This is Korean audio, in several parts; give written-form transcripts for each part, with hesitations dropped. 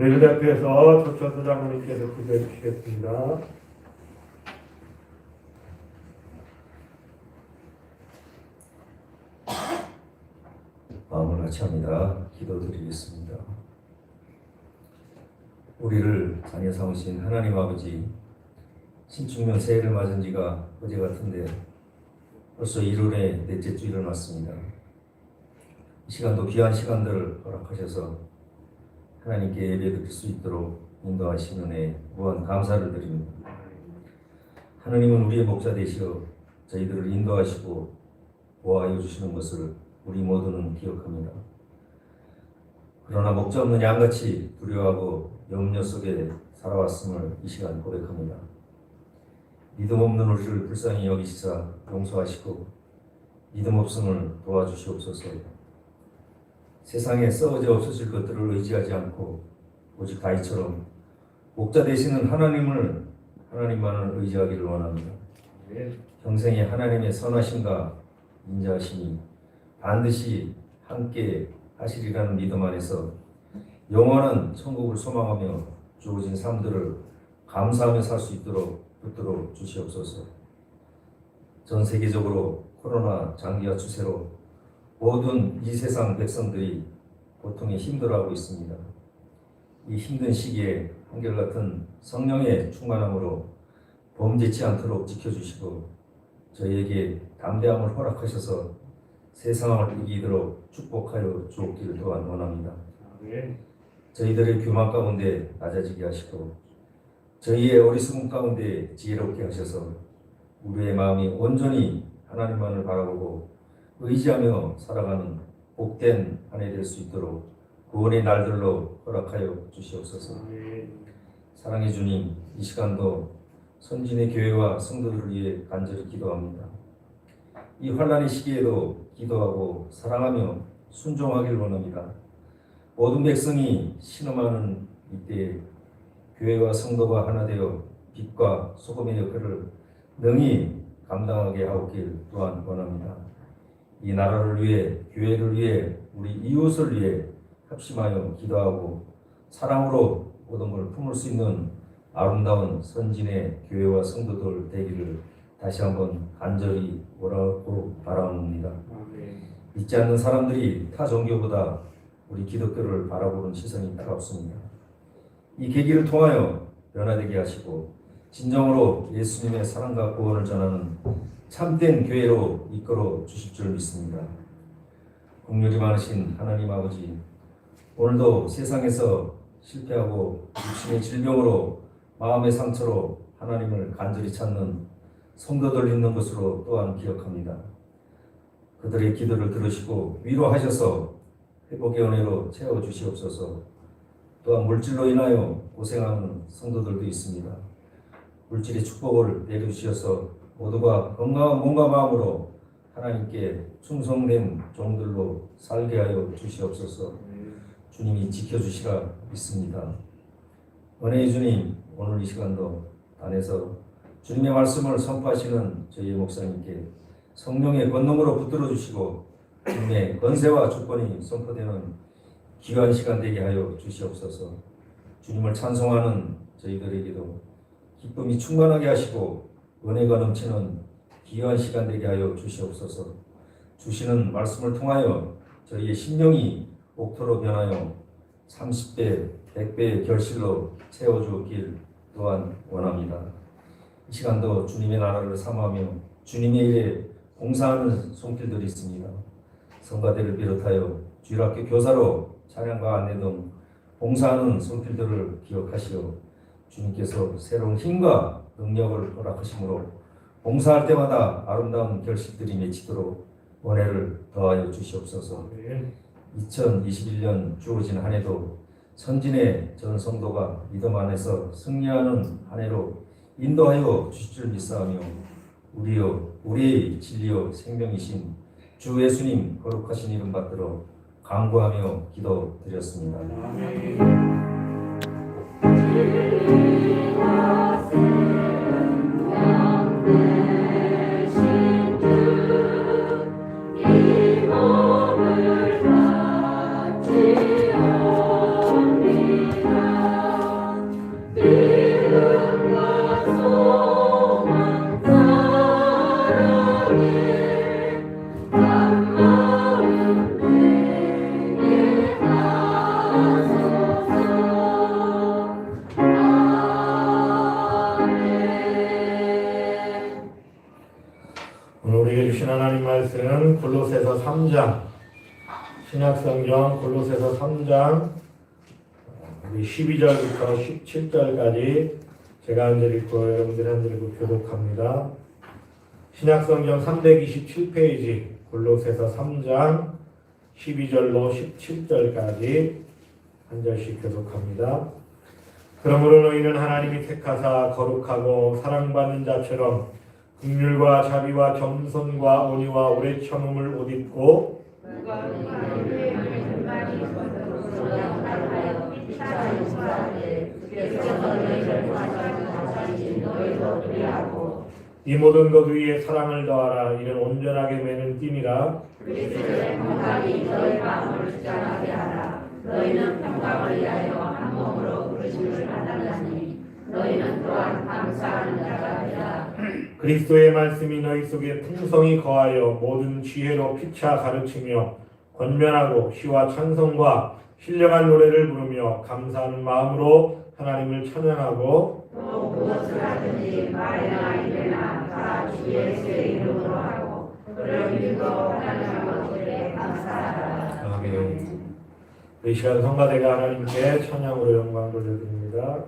우리를 대표해서 조천도 장로님께서 기도해 주시겠습니다. 마음을 같이 합니다. 기도드리겠습니다. 우리를 자녀 삼으신 하나님 아버지, 신축년 새해를 맞은 지가 어제 같은데 벌써 1월의 넷째 주일을 맞습니다. 이 시간도 귀한 시간들을 허락하셔서 하나님께 예배드릴 수 있도록 인도하시는 은혜에 무한 감사를 드립니다. 하나님은 우리의 목자 되시어 저희들을 인도하시고 보호하여 주시는 것을 우리 모두는 기억합니다. 그러나 목자 없는 양같이 두려워하고 염려 속에 살아왔음을 이 시간 고백합니다. 믿음 없는 우리를 불쌍히 여기시사 용서하시고 믿음 없음을 도와주시옵소서. 세상에 썩어져 없어질 것들을 의지하지 않고 오직 다윗처럼 목자 되시는 하나님만을 의지하기를 원합니다. 평생에 하나님의 선하심과 인자하심이 반드시 함께 하시리라는 믿음 안에서 영원한 천국을 소망하며 주어진 삶들을 감사하며 살 수 있도록 붙들어 주시옵소서. 전 세계적으로 코로나 장기화 추세로 모든 이 세상 백성들이 고통에 힘들어하고 있습니다. 이 힘든 시기에 한결같은 성령의 충만함으로 범죄치 않도록 지켜주시고 저희에게 담대함을 허락하셔서 세상을 이기도록 축복하여 주옵기를 또한 원합니다. 저희들의 교만 가운데 낮아지게 하시고 저희의 어리석음 가운데 지혜롭게 하셔서 우리의 마음이 온전히 하나님만을 바라보고 의지하며 살아가는 복된 한 해 될 수 있도록 구원의 날들로 허락하여 주시옵소서. 사랑의 주님, 이 시간도 선진의 교회와 성도들을 위해 간절히 기도합니다. 이 환난의 시기에도 기도하고 사랑하며 순종하길 원합니다. 모든 백성이 신음하는 이때에 교회와 성도가 하나 되어 빛과 소금의 역할을 능히 감당하게 하옵길 또한 원합니다. 이 나라를 위해, 교회를 위해, 우리 이웃을 위해 합심하여 기도하고 사랑으로 모든 걸 품을 수 있는 아름다운 선진의 교회와 성도들 되기를 다시 한번 간절히 오라고 바라옵니다. 믿지 않는 사람들이 타 종교보다 우리 기독교를 바라보는 시선이 따갑습니다. 이 계기를 통하여 변화되게 하시고 진정으로 예수님의 사랑과 구원을 전하는 참된 교회로 이끌어 주실 줄 믿습니다. 긍휼이 많으신 하나님 아버지, 오늘도 세상에서 실패하고 육신의 질병으로 마음의 상처로 하나님을 간절히 찾는 성도들 있는 것으로 또한 기억합니다. 그들의 기도를 들으시고 위로하셔서 회복의 은혜로 채워주시옵소서. 또한 물질로 인하여 고생하는 성도들도 있습니다. 물질의 축복을 내려주셔서 모두가 건강한 몸과 마음으로 하나님께 충성된 종들로 살게 하여 주시옵소서. 주님이 지켜주시라 믿습니다. 은혜의 주님, 오늘 이 시간도 안에서 주님의 말씀을 선포하시는 저희 목사님께 성령의 권능으로 붙들어 주시고 주님의 권세와 주권이 선포되는 귀한 시간 되게 하여 주시옵소서. 주님을 찬송하는 저희들에게도 기쁨이 충만하게 하시고 은혜가 넘치는 귀한 시간 되게 하여 주시옵소서. 주시는 말씀을 통하여 저희의 심령이 옥토로 변하여 30배, 100배의 결실로 채워주었길 또한 원합니다. 이 시간도 주님의 나라를 사모하며 주님의 일에 봉사하는 손길들이 있습니다. 성가대를 비롯하여 주일학교 교사로 찬양과 안내 등 봉사하는 손길들을 기억하시어 주님께서 새로운 힘과 능력을 허락하심으로 봉사할 때마다 아름다운 결실들이 맺히도록 은혜를 더하여 주시옵소서. 2021년 주어진 한 해도 선진의 전 성도가 믿음 안에서 승리하는 한 해로 인도하여 주실 줄 믿사오며 우리의 진리요 생명이신 주 예수님 거룩하신 이름 받들어 간구하며 기도드렸습니다. 이 몸을 바치오니 오늘 우리에게 주신 하나님 말씀은 골로새서 3장, 신약성경 골로새서 3장 12절부터 17절까지 제가 한 절 읽고 여러분들이 한 절 읽고 교독합니다. 신약성경 327페이지 골로새서 3장 12절로 17절까지 한 절씩 교독합니다. 그러므로 너희는 하나님이 택하사 거룩하고 사랑받는 자처럼 긍휼과 자비와 겸손과 온유와 오래 참음을 옷 입고 이 모든 것 위에 사랑을 더하라. 이는 온전하게 매는 띠니라. 그리스도의 평강이 너희 마음을 주장하게 하라. 너희는 평강을 위하여 한 몸으로 부르심을 받았나니 너희는 또한 감사하는 자가 되라. 그리스도의 말씀이 너희 속에 풍성히 거하여 모든 지혜로 피차 가르치며 권면하고 시와 찬송과 신령한 노래를 부르며 감사하는 마음으로 하나님을 찬양하고 또 무엇을 하든지 말이나 일이나 다 주 예수의 이름으로 하고 그를 믿고 하나님 아버지께 감사하라. 아멘. 이 시간 성가대가 하나님께 찬양으로 영광 돌려드립니다.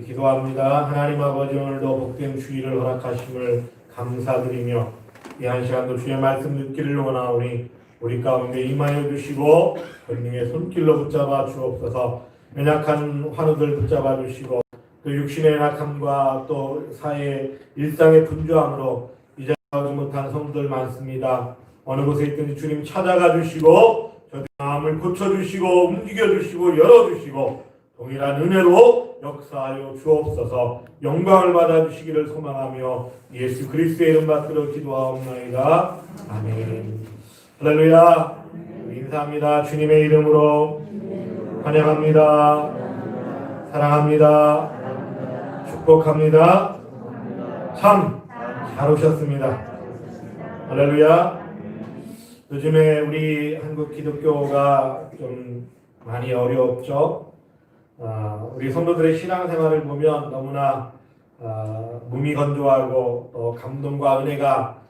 기도합니다. 하나님 아버지, 오늘도 복된 주의를 허락하심을 감사드리며 이 한 시간도 주의 말씀 듣기를 원하오니 우리 가운데 임하여 주시고 권능의 손길로 붙잡아 주옵소서. 연약한 환우들 붙잡아 주시고 또 육신의 연약함과 또 사회 일상의 분주함으로 하지 못한 성도들 많습니다. 어느 곳에 있든지 주님 찾아가 주시고 저들 마음을 고쳐주시고 움직여주시고 열어주시고 동일한 은혜로 역사하여 주옵소서. 영광을 받아주시기를 소망하며 예수 그리스도의 이름 받들어 기도하옵나이다. 아멘. 할렐루야. 인사합니다. 주님의 이름으로 환영합니다. 사랑합니다. 축복합니다. 참 잘 오셨습니다. 할렐루야. 요즘에 우리 한국 기독교가 좀 많이 어렵죠. 우리 성도들의 신앙생활을 보면 너무나 무미건조하고 또 감동과 은혜가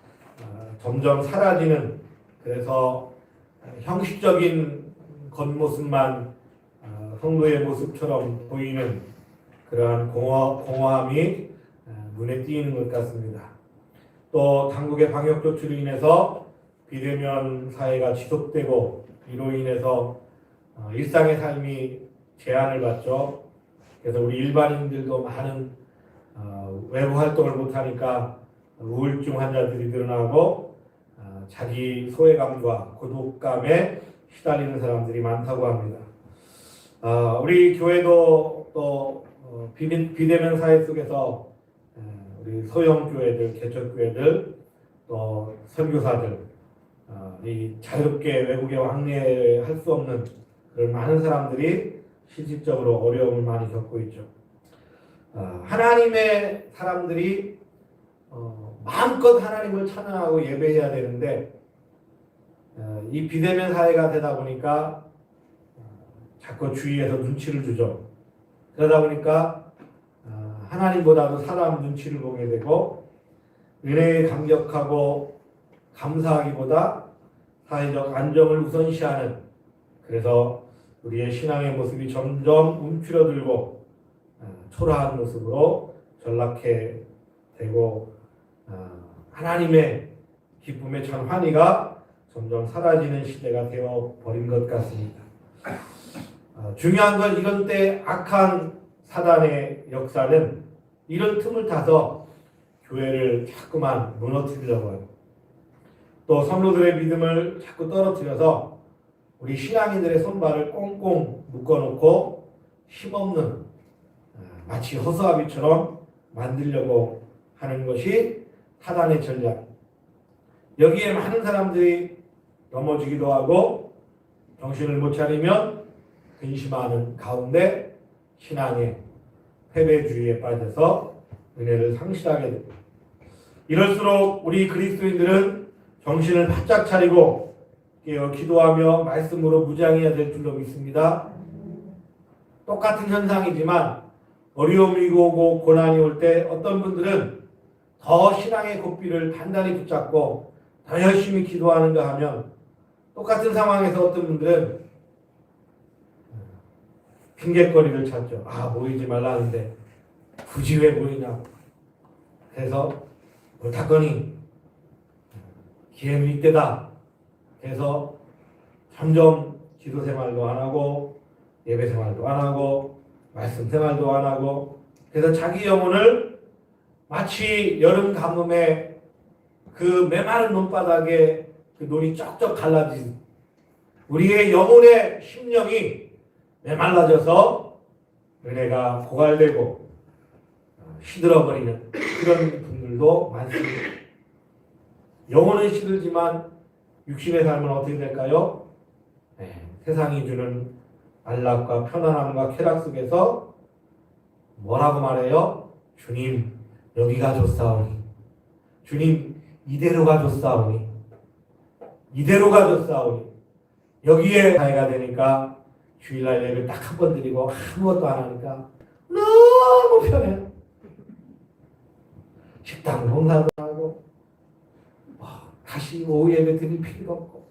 점점 사라지는, 그래서 형식적인 겉모습만 성도의 모습처럼 보이는 그러한 공허함이 눈에 띄는 것 같습니다. 또 당국의 방역 조치로 인해서 비대면 사회가 지속되고 이로 인해서 일상의 삶이 제한을 받죠. 그래서 우리 일반인들도 많은 외부 활동을 못하니까 우울증 환자들이 늘어나고 자기 소외감과 고독감에 시달리는 사람들이 많다고 합니다. 우리 교회도 또 비대면 사회 속에서 우리 소형 교회들, 개척 교회들, 또 선교사들 이 자유롭게 외국에 왕래할 수 없는 그런 많은 사람들이 실질적으로 어려움을 많이 겪고 있죠. 하나님의 사람들이 마음껏 하나님을 찬양하고 예배해야 되는데 이 비대면 사회가 되다 보니까 자꾸 주위에서 눈치를 주죠. 그러다 보니까 하나님보다도 사람 눈치를 보게 되고 은혜에 감격하고 감사하기보다 사회적 안정을 우선시하는, 그래서 우리의 신앙의 모습이 점점 움츠러들고 초라한 모습으로 전락해 되고 하나님의 기쁨의 참 환희가 점점 사라지는 시대가 되어버린 것 같습니다. 중요한 건 이런 때 악한 사단의 역사는 이런 틈을 타서 교회를 자꾸만 무너뜨리려고 해요. 또 성도들의 믿음을 자꾸 떨어뜨려서 우리 신앙인들의 손발을 꽁꽁 묶어놓고 힘없는 마치 허수아비처럼 만들려고 하는 것이 사단의 전략. 여기에 많은 사람들이 넘어지기도 하고 정신을 못 차리면 근심하는 가운데 신앙의 패배주의에 빠져서 은혜를 상실하게 됩니다. 이럴수록 우리 그리스도인들은 정신을 바짝 차리고 깨어 기도하며 말씀으로 무장해야 될 줄로 믿습니다. 똑같은 현상이지만 어려움이 오고 고난이 올 때 어떤 분들은 더 신앙의 고삐를 단단히 붙잡고 더 열심히 기도하는가 하면, 똑같은 상황에서 어떤 분들은 핑계거리를 찾죠. 모이지 말라는데 굳이 왜 모이냐. 그래서 옳다거니 기회는 이때다. 그래서 점점 기도 생활도 안 하고 예배 생활도 안 하고 말씀 생활도 안 하고, 그래서 자기 영혼을 마치 여름 가뭄에 그 메마른 논바닥에 그 논이 쩍쩍 갈라진 우리의 영혼의 심령이 메말라져서 은혜가 고갈되고 시들어버리는 그런 분들도 많습니다. 영혼은 시들지만 육신의 삶은 어떻게 될까요? 세상이 주는 안락과 편안함과 쾌락 속에서 뭐라고 말해요? 주님 여기가 좋사오니, 주님 이대로가 좋사오니, 이대로가 좋사오니. 여기에 사회가 되니까 주일날 예배 딱 한 번 드리고 아무것도 안 하니까 너무 편해요. 식당 봉사도 하고 다시 오후 예배 드릴 필요도 없고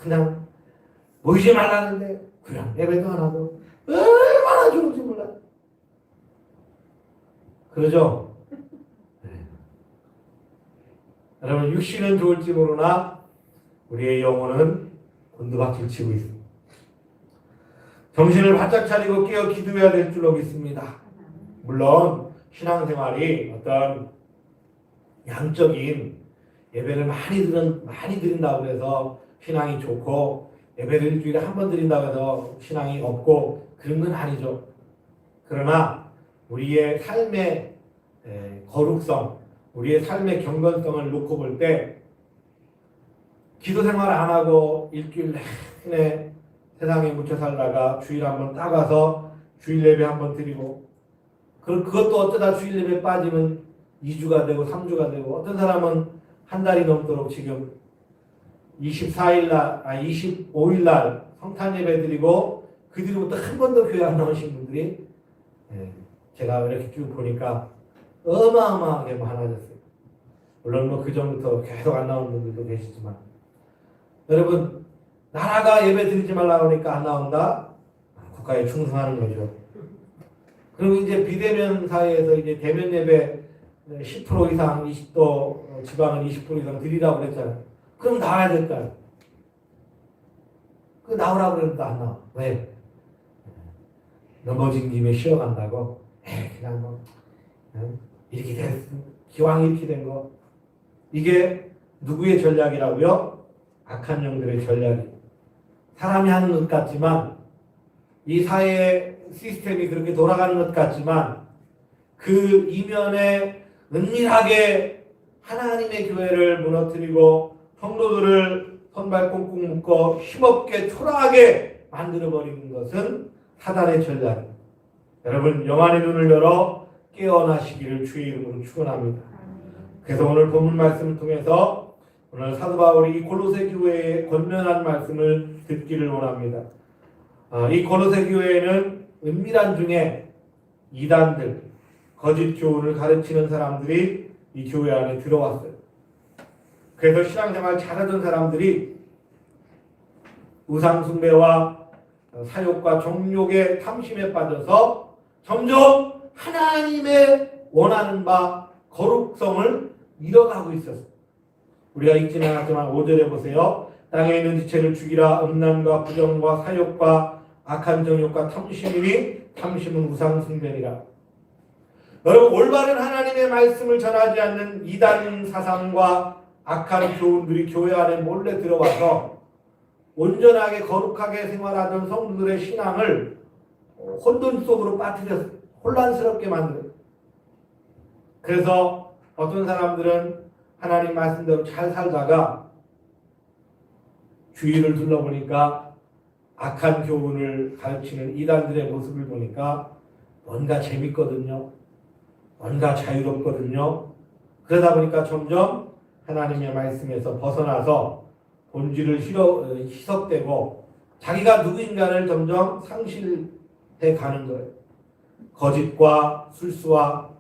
그냥 모이지 말라는데 그냥 예배도 안 하고 얼마나 좋은지 몰라요. 그러죠? 네. 여러분, 육신은 좋을지 모르나 우리의 영혼은 곤두박질 치고 있습니다. 정신을 바짝 차리고 깨어 기도해야 될 줄로 믿습니다. 물론 신앙생활이 어떤 양적인 예배를 많이 드린다고 해서 신앙이 좋고 예배를 일주일에 한 번 드린다고 해서 신앙이 없고 그런 건 아니죠. 그러나 우리의 삶의 거룩성, 우리의 삶의 경건성을 놓고 볼 때 기도 생활 안 하고 일주일 내내 세상에 묻혀 살다가 주일 한번 따가서 주일 예배 한번 드리고 그것도 어쩌다 주일 예배 빠지면 2주가 되고 3주가 되고 어떤 사람은 한 달이 넘도록 지금 25일 날 성탄 예배 드리고 그 뒤로부터 한 번도 교회 안 나오신 분들이 제가 이렇게 쭉 보니까 어마어마하게 많아졌어요. 물론 뭐 그 전부터 계속 안 나오는 분들도 계시지만 여러분 나라가 예배 드리지 말라고 하니까 안 나온다? 국가에 충성하는 거죠. 그리고 이제 비대면 사회에서 이제 대면 예배 10% 이상 20도 지방은 20% 이상 드리라고 그랬잖아요. 그럼 나와야 될까요? 그 나오라고 그랬는데 안 나와. 왜? 넘어진 김에 쉬어간다고? 그냥 뭐 이렇게 됐어. 기왕 이렇게 된 거. 이게 누구의 전략이라고요? 악한 영들의 전략이. 사람이 하는 것 같지만 이 사회의 시스템이 그렇게 돌아가는 것 같지만 그 이면에 은밀하게 하나님의 교회를 무너뜨리고 성도들을 손발 꽁꽁 묶어 힘없게 초라하게 만들어버리는 것은 사단의 전략. 여러분 영안의 눈을 열어 깨어나시기를 주의 이름으로 축원합니다. 그래서 오늘 본문 말씀을 통해서 오늘 사도 바울이 이 골로새 교회의 권면한 말씀을 듣기를 원합니다. 이 골로새 교회에는 은밀한 중에 이단들, 거짓 교훈을 가르치는 사람들이 이 교회 안에 들어왔어요. 그래서 신앙생활 잘하던 사람들이 우상숭배와 사욕과 정욕의 탐심에 빠져서 점점 하나님의 원하는 바 거룩성을 잃어가고 있었어요. 우리가 읽지는 않았지만 5절에 보세요. 땅에 있는 지체를 죽이라. 음란과 부정과 사욕과 악한 정욕과 탐심이니 탐심은 우상숭배니라. 여러분 올바른 하나님의 말씀을 전하지 않는 이단 사상과 악한 교훈들이 교회 안에 몰래 들어와서 온전하게 거룩하게 생활하던 성도들의 신앙을 혼돈 속으로 빠뜨려서 혼란스럽게 만들어요. 그래서 어떤 사람들은 하나님 말씀대로 잘 살다가 주위를 둘러보니까 악한 교훈을 가르치는 이단들의 모습을 보니까 뭔가 재밌거든요. 뭔가 자유롭거든요. 그러다 보니까 점점 하나님의 말씀에서 벗어나서 본질을 희석되고 자기가 누구인가를 점점 상실해 가는 거예요. 거짓과 술수와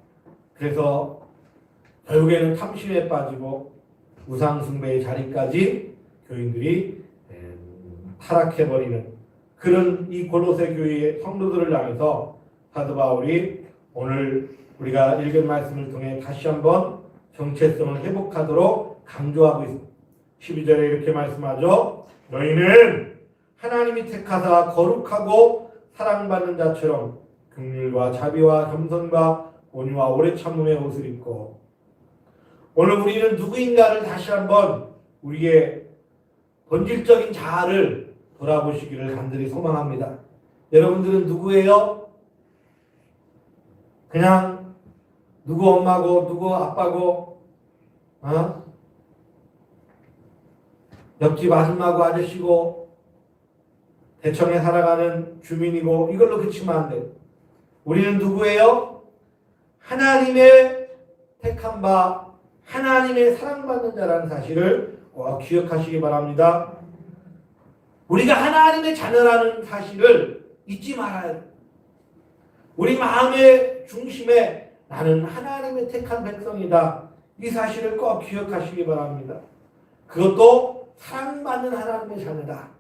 그래서 결국에는 탐심에 빠지고 우상숭배의 자리까지 교인들이 타락해버리는 그런 이 골로새 교회의 성도들을 향해서 사도 바울이 오늘 우리가 읽은 말씀을 통해 다시 한번 정체성을 회복하도록 강조하고 있습니다. 12절에 이렇게 말씀하죠. 너희는 하나님이 택하사 거룩하고 사랑받는 자처럼 긍휼과 자비와 겸손과 온유와 오래 참음의 옷을 입고. 오늘 우리는 누구인가를 다시 한번 우리의 본질적인 자아를 돌아보시기를 간절히 소망합니다. 여러분들은 누구예요? 그냥 누구 엄마고 누구 아빠고 옆집 아줌마고 아저씨고 대청에 살아가는 주민이고 이걸로 그치면 안 돼요. 우리는 누구예요? 하나님의 택한 바 하나님의 사랑받는 자라는 사실을 꼭 기억하시기 바랍니다. 우리가 하나님의 자녀라는 사실을 잊지 말아야 돼요. 우리 마음의 중심에 나는 하나님의 택한 백성이다. 이 사실을 꼭 기억하시기 바랍니다. 그것도 사랑받는 하나님의 자녀다.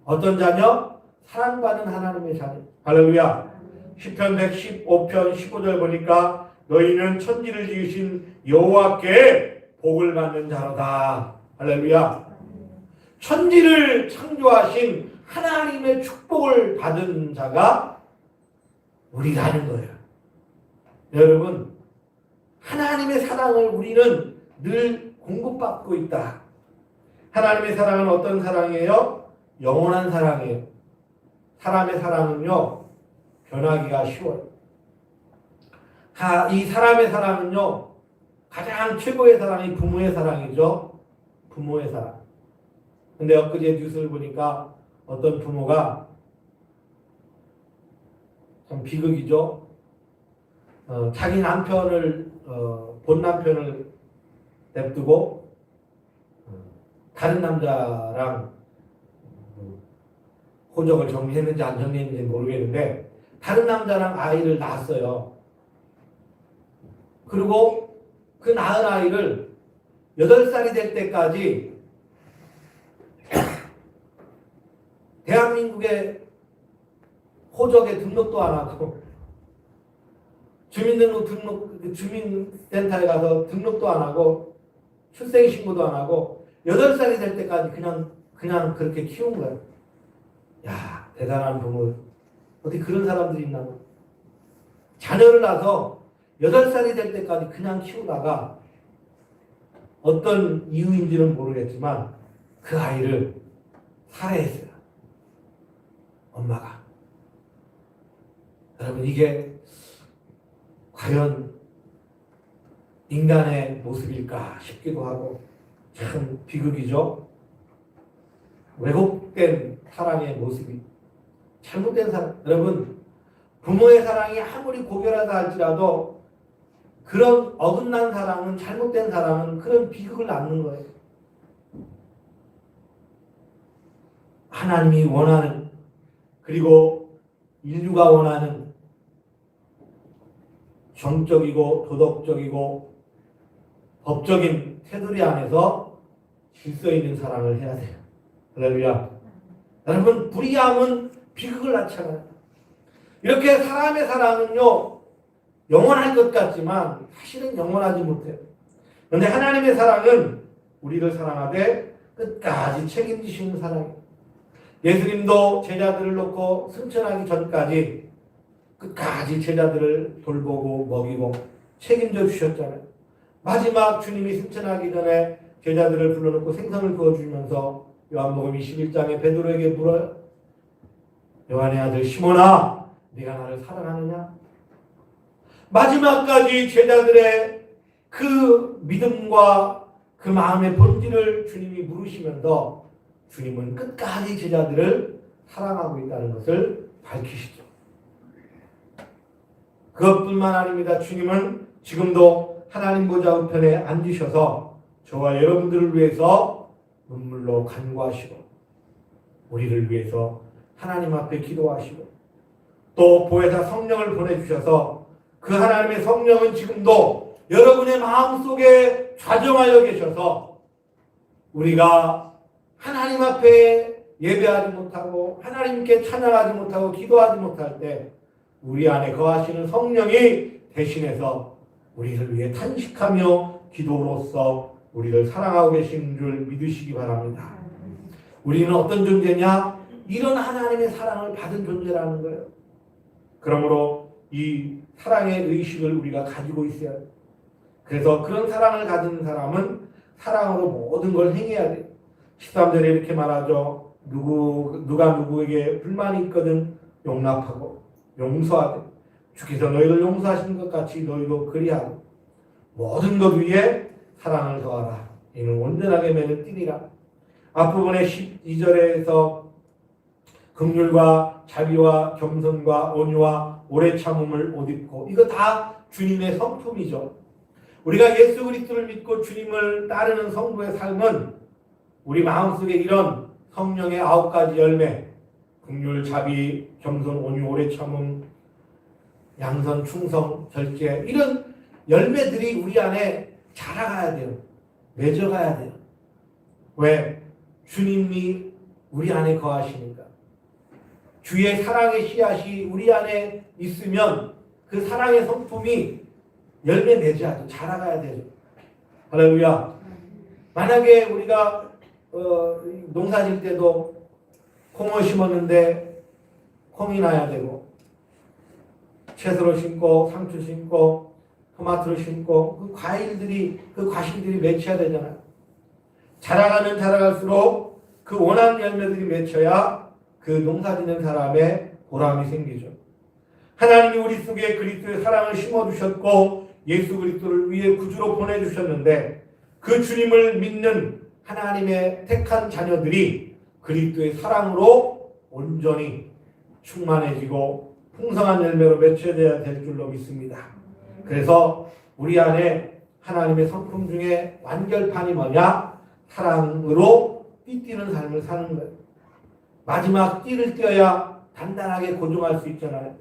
어떤 자녀? 사랑받는 하나님의 자녀. 할렐루야. 시편 115편 15절 보니까 너희는 천지를 지으신 여호와께 복을 받는 자로다. 할렐루야. 천지를 창조하신 하나님의 축복을 받은 자가 우리라는 거예요. 여러분 하나님의 사랑을 우리는 늘 공급받고 있다. 하나님의 사랑은 어떤 사랑이에요? 영원한 사랑이에요. 사람의 사랑은요, 변하기가 쉬워요. 이 사람의 사랑은요, 가장 최고의 사랑이 부모의 사랑이죠. 부모의 사랑. 근데 엊그제 뉴스를 보니까 어떤 부모가 참 비극이죠. 자기 남편을 본 남편을 냅두고 다른 남자랑 호적을 정리했는지 안 정리했는지 모르겠는데 다른 남자랑 아이를 낳았어요. 그리고 그 낳은 아이를 8살이 될 때까지 대한민국의 호적에 등록도 안 하고 주민센터에 가서 등록도 안 하고 출생신고도 안 하고 8살이 될 때까지 그냥 그렇게 키운 거예요. 야, 대단한 부모. 어떻게 그런 사람들이 있나? 자녀를 낳아서 8살이 될 때까지 그냥 키우다가 어떤 이유인지는 모르겠지만 그 아이를 살해했어요. 엄마가. 여러분, 이게 과연 인간의 모습일까 싶기도 하고 참 비극이죠. 왜곡된 사랑의 모습이, 잘못된 사랑. 여러분, 부모의 사랑이 아무리 고결하다 할지라도 그런 어긋난 사랑은, 잘못된 사랑은 그런 비극을 낳는 거예요. 하나님이 원하는, 그리고 인류가 원하는 정적이고 도덕적이고 법적인 테두리 안에서 질서 있는 사랑을 해야 돼요. 할렐루야. 여러분, 불의함은 비극을 낳잖아요. 이렇게 사람의 사랑은요, 영원할 것 같지만 사실은 영원하지 못해요. 그런데 하나님의 사랑은 우리를 사랑하되 끝까지 책임지시는 사랑이에요. 예수님도 제자들을 놓고 승천하기 전까지 끝까지 제자들을 돌보고 먹이고 책임져 주셨잖아요. 마지막 주님이 승천하기 전에 제자들을 불러놓고 생선을 구워주면서 요한복음 21장에 베드로에게 물어요. 요한의 아들 시몬아, 네가 나를 사랑하느냐? 마지막까지 제자들의 그 믿음과 그 마음의 본질을 주님이 물으시면서 주님은 끝까지 제자들을 사랑하고 있다는 것을 밝히시죠. 그것뿐만 아닙니다. 주님은 지금도 하나님 보좌 우편에 앉으셔서 저와 여러분들을 위해서 눈물로 간구하시고 우리를 위해서 하나님 앞에 기도하시고 또 보혜사 성령을 보내주셔서 그 하나님의 성령은 지금도 여러분의 마음속에 좌정하여 계셔서 우리가 하나님 앞에 예배하지 못하고 하나님께 찬양하지 못하고 기도하지 못할 때 우리 안에 거하시는 성령이 대신해서 우리를 위해 탄식하며 기도로서 우리를 사랑하고 계신 줄 믿으시기 바랍니다. 우리는 어떤 존재냐? 이런 하나님의 사랑을 받은 존재라는 거예요. 그러므로 이 사랑의 의식을 우리가 가지고 있어야 해요. 그래서 그런 사랑을 가진 사람은 사랑으로 모든 걸 행해야 돼요. 13절에 이렇게 말하죠. 누가 누구에게 불만이 있거든 용납하고 용서하되 주께서 너희를 용서하신 것 같이 너희도 그리하고 모든 것 위에 사랑을 더하라. 이는 온전하게 맺을 띠리라. 앞부분에 12절에서 긍휼과 자비와 겸손과 온유와 오래 참음을 옷 입고 이거 다 주님의 성품이죠. 우리가 예수 그리스도를 믿고 주님을 따르는 성도의 삶은 우리 마음속에 이런 성령의 9가지 열매, 긍휼, 자비, 겸손, 온유, 오래 참음, 양선, 충성, 절제 이런 열매들이 우리 안에 자라가야 돼요. 맺어가야 돼요. 왜? 주님이 우리 안에 거하시니까. 주의 사랑의 씨앗이 우리 안에 있으면 그 사랑의 성품이 열매 맺어야 돼. 자라가야 되죠. 할렐루야. 만약에 우리가 농사 질 때도 콩을 심었는데 콩이 나야 되고 채소를 심고 상추 심고 토마토를 심고 그 과일들이 그 과실들이 맺혀야 되잖아요. 자라가면 자라갈수록 그 원하는 열매들이 맺혀야 그 농사짓는 사람의 보람이 생기죠. 하나님이 우리 속에 그리스도의 사랑을 심어주셨고 예수 그리스도를 위해 구주로 보내주셨는데 그 주님을 믿는 하나님의 택한 자녀들이 그리스도의 사랑으로 온전히 충만해지고 풍성한 열매로 맺혀져야 될 줄로 믿습니다. 그래서 우리 안에 하나님의 성품 중에 완결판이 뭐냐? 사랑으로 띠뛰는 삶을 사는 거예요. 마지막 띠를 띄어야 단단하게 고정할 수 있잖아요.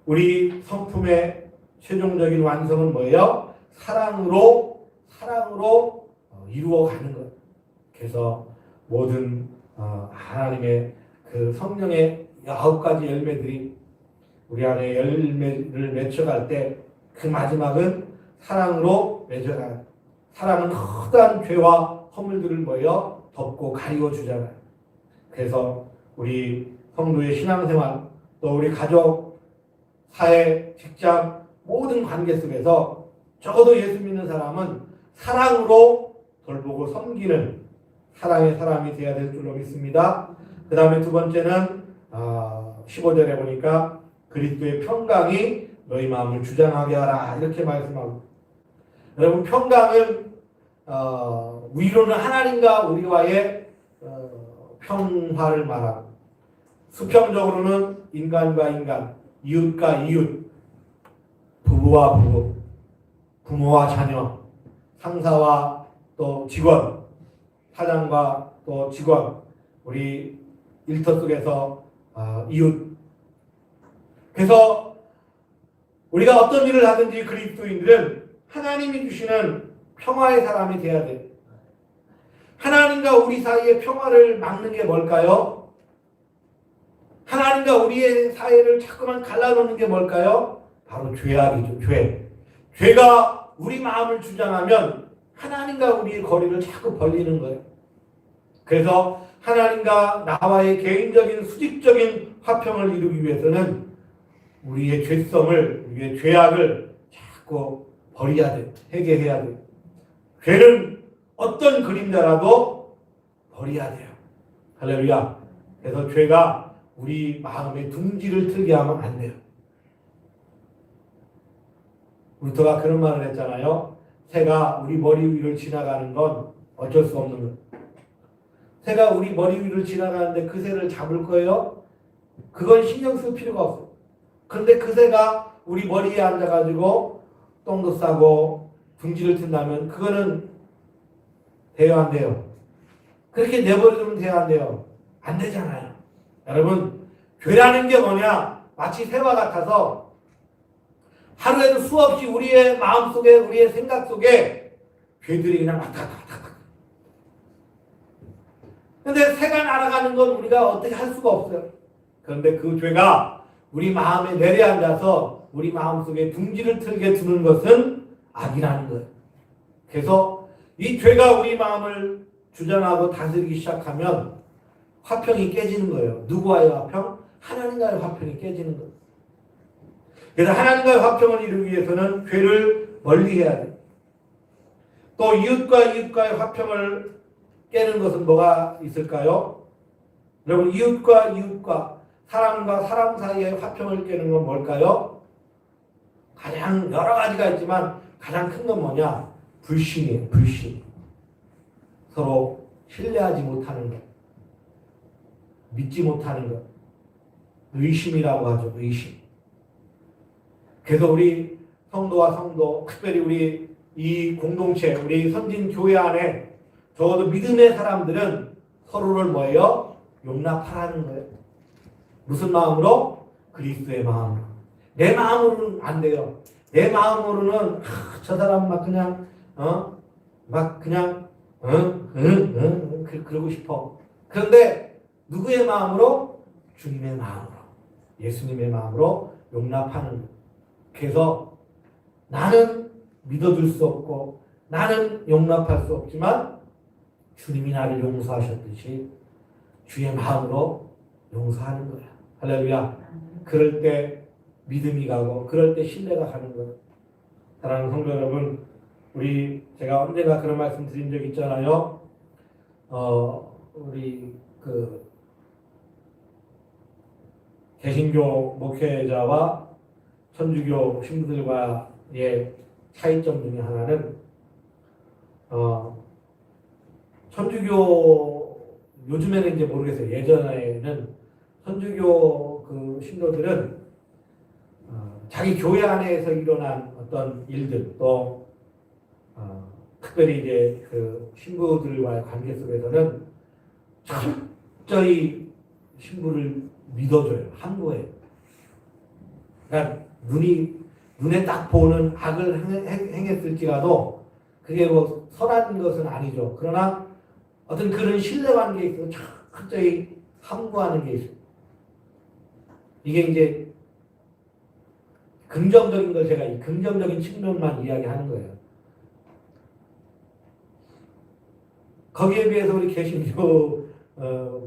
우리 성품의 최종적인 완성은 뭐예요? 사랑으로 이루어가는 거예요. 그래서 모든 하나님의 그 성령의 9가지 열매들이 우리 안에 열매를 맺혀갈 때 그 마지막은 사랑으로 맺어가요. 사랑은 허다한 죄와 허물들을 뭐예요? 덮고 가리워 주잖아요. 그래서 우리 성도의 신앙생활, 또 우리 가족, 사회, 직장 모든 관계 속에서 적어도 예수 믿는 사람은 사랑으로 돌보고 섬기는 사랑의 사람이 되어야 될 줄로 믿습니다. 그 다음에 두 번째는 15절에 보니까 그리스도의 평강이 너희 마음을 주장하게 하라 이렇게 말씀하고, 여러분 평강은 위로는 하나님과 우리와의 평화를 말하고, 수평적으로는 인간과 인간, 이웃과 이웃, 부부와 부부, 부모와 자녀, 상사와 또 직원, 사장과 또 직원, 우리 일터 속에서 이웃. 그래서 우리가 어떤 일을 하든지 그리스도인들은 하나님이 주시는 평화의 사람이 돼야 돼요. 하나님과 우리 사이의 평화를 막는 게 뭘까요? 하나님과 우리의 사이를 자꾸만 갈라놓는 게 뭘까요? 바로 죄악이죠. 죄가 우리 마음을 주장하면 하나님과 우리의 거리를 자꾸 벌리는 거예요. 그래서 하나님과 나와의 개인적인 수직적인 화평을 이루기 위해서는 우리의 죄성을, 우리의 죄악을 자꾸 버려야 돼요. 해결해야 돼요. 죄는 어떤 그림자라도 버려야 돼요. 할렐루야. 그래서 죄가 우리 마음에 둥지를 틀게 하면 안 돼요. 루터가 그런 말을 했잖아요. 새가 우리 머리 위를 지나가는 건 어쩔 수 없는 거예요. 새가 우리 머리 위를 지나가는데 그 새를 잡을 거예요? 그건 신경 쓸 필요가 없어요. 그런데 그 새가 우리 머리에 앉아가지고 똥도 싸고 둥지를 튼다면 그거는 돼요, 안 돼요? 그렇게 내버려두면 돼요, 안 돼요? 안 되잖아요. 여러분, 죄라는 게 뭐냐? 마치 새와 같아서 하루에도 수없이 우리의 마음속에, 우리의 생각 속에 죄들이 그냥 왔다 갔다. 근데 새가 날아가는 건 우리가 어떻게 할 수가 없어요. 그런데 그 죄가 우리 마음에 내려앉아서 우리 마음속에 둥지를 틀게 두는 것은 악이라는 거예요. 그래서 이 죄가 우리 마음을 주장하고 다스리기 시작하면 화평이 깨지는 거예요. 누구와의 화평? 하나님과의 화평이 깨지는 거예요. 그래서 하나님과의 화평을 이루기 위해서는 죄를 멀리해야 돼요. 또 이웃과의 화평을 깨는 것은 뭐가 있을까요? 여러분, 이웃과 사람과 사람 사이의 화평을 깨는 건 뭘까요? 가장 여러 가지가 있지만 가장 큰 건 뭐냐? 불신이에요. 불신. 서로 신뢰하지 못하는 것, 믿지 못하는 것, 의심이라고 하죠. 의심. 그래서 우리 성도와 성도, 특별히 우리 이 공동체, 우리 선진 교회 안에 적어도 믿음의 사람들은 서로를 뭐예요? 용납하라는 거예요. 무슨 마음으로? 그리스도의 마음으로. 내 마음으로는 안 돼요. 내 마음으로는 저 사람 막 그냥 그러고 싶어. 그런데 누구의 마음으로? 주님의 마음으로, 예수님의 마음으로 용납하는 거예요. 그래서 나는 믿어줄 수 없고 나는 용납할 수 없지만 주님이 나를 용서하셨듯이 주의 마음으로 용서하는 거야. 할렐루야. 그럴 때 믿음이 가고 그럴 때 신뢰가 가는 거예요. 사랑하는 성도 여러분, 제가 언젠가 그런 말씀 드린 적 있잖아요. 우리 개신교 목회자와 천주교 신부들과의 차이점 중에 하나는 천주교 요즘에는 이제 모르겠어요. 예전에는 천주교 그 신도들은 자기 교회 안에서 일어난 어떤 일들 또 특별히 이제 그 신부들과의 관계 속에서는 철저히 신부를 믿어줘요. 함구해요. 그러니까 눈에 딱 보는 악을 행했을지라도 그게 뭐 선한 것은 아니죠. 그러나 어떤 그런 신뢰관계에 있어서 철저히 함구하는 게 있어요. 이게 이제 긍정적인 걸 제가 이 긍정적인 측면만 이야기하는 거예요. 거기에 비해서 우리 개신교